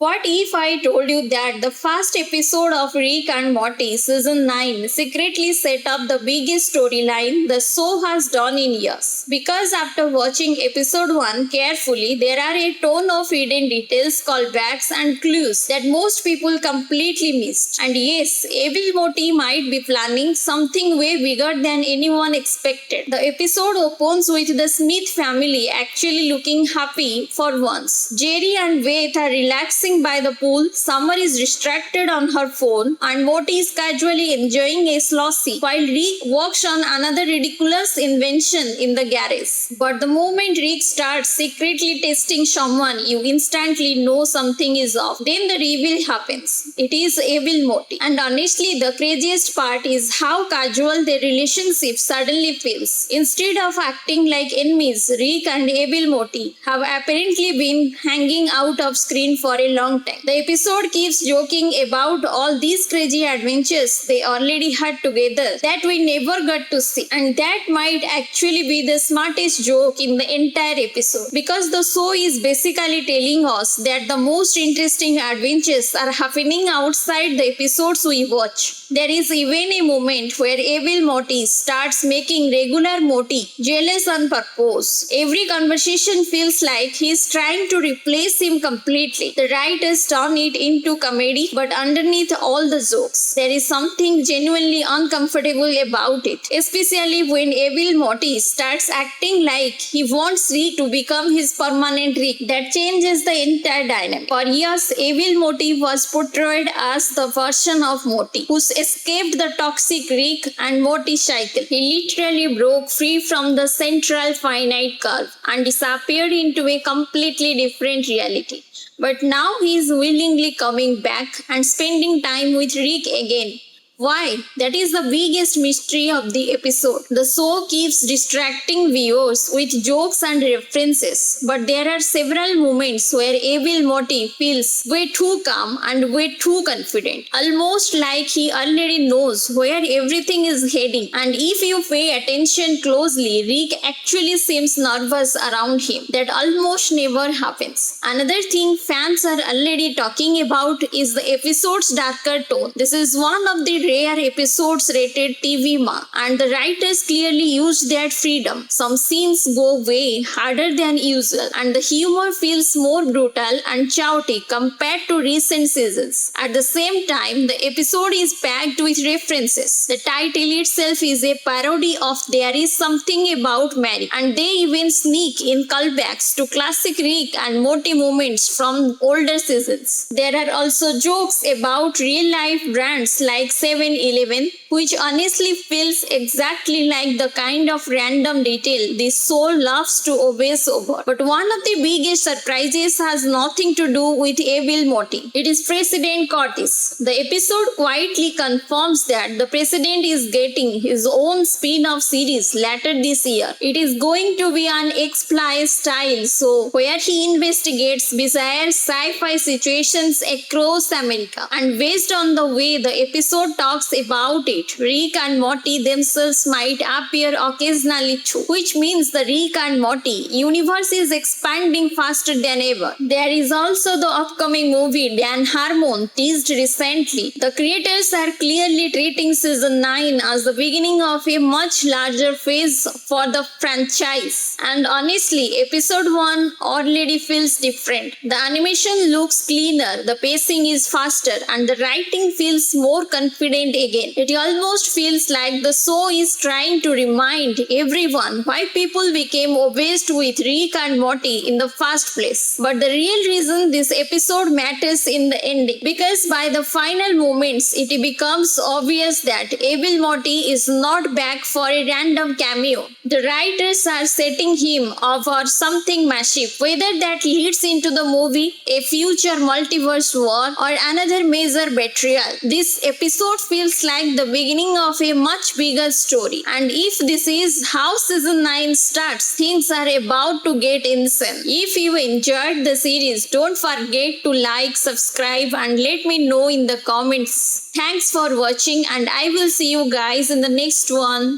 What if I told you that the first episode of Rick and Morty season 9 secretly set up the biggest storyline the show has done in years? Because after watching episode 1 carefully, there are a ton of hidden details, callbacks, and clues that most people completely missed. And yes, Evil Morty might be planning something way bigger than anyone expected. The episode opens with the Smith family actually looking happy for once. Jerry and Faith are relaxing by the pool, Summer is distracted on her phone, and Morty is casually enjoying a slossy while Rick works on another ridiculous invention in the garage. But the moment Rick starts secretly testing someone, you instantly know something is off. Then the reveal happens. It is Evil Morty. And honestly, the craziest part is how casual their relationship suddenly feels. Instead of acting like enemies, Rick and Evil Morty have apparently been hanging out of screen for a long time. The episode keeps joking about all these crazy adventures they already had together that we never got to see. And that might actually be the smartest joke in the entire episode, because the show is basically telling us that the most interesting adventures are happening outside the episodes we watch. There is even a moment where Evil Morty starts making regular Morty jealous on purpose. Every conversation feels like he's trying to replace him completely. The writers turn it into comedy, but underneath all the jokes, there is something genuinely uncomfortable about it, especially when Evil Morty starts acting like he wants Rick to become his permanent Rick. That changes the entire dynamic. For years, Evil Morty was portrayed as the version of Morty who's escaped the toxic Rick and Morty cycle. He literally broke free from the central finite curve and disappeared into a completely different reality. But now he is willingly coming back and spending time with Rick again. Why? That is the biggest mystery of the episode. The show keeps distracting viewers with jokes and references, but there are several moments where Evil Morty feels way too calm and way too confident, almost like he already knows where everything is heading. And if you pay attention closely, Rick actually seems nervous around him. That almost never happens. Another thing fans are already talking about is the episode's darker tone. This is one of the rare episodes rated TV Ma, and the writers clearly used their freedom. Some scenes go way harder than usual, and the humor feels more brutal and chaotic compared to recent seasons. At the same time, the episode is packed with references. The title itself is a parody of There Is Something About Mary, and they even sneak in callbacks to classic Rick and Morty moments from older seasons. There are also jokes about real life brands like 7-Eleven, which honestly feels exactly like the kind of random detail this show loves to obsess over. But one of the biggest surprises has nothing to do with Evil Morty. It is President Curtis. The episode quietly confirms that the president is getting his own spin-off series later this year. It is going to be an X-Files style show where he investigates bizarre sci-fi situations across America. And based on the way the episode talks about it, Rick and Morty themselves might appear occasionally too, which means the Rick and Morty universe is expanding faster than ever. There is also the upcoming movie Dan Harmon teased recently. The creators are clearly treating season 9 as the beginning of a much larger phase for the franchise. And honestly, episode 1 already feels different. The animation looks cleaner, the pacing is faster, and the writing feels more confident again. It almost feels like the show is trying to remind everyone why people became obsessed with Rick and Morty in the first place. But the real reason this episode matters in the ending, because by the final moments it becomes obvious that Evil Morty is not back for a random cameo. The writers are setting him up for something massive, whether that leads into the movie, a future multiverse war, or another major betrayal. This episode feels like the beginning of a much bigger story. And if this is how season 9 starts, things are about to get insane. If you enjoyed the series, don't forget to like, subscribe, and let me know in the comments. Thanks for watching, and I will see you guys in the next one.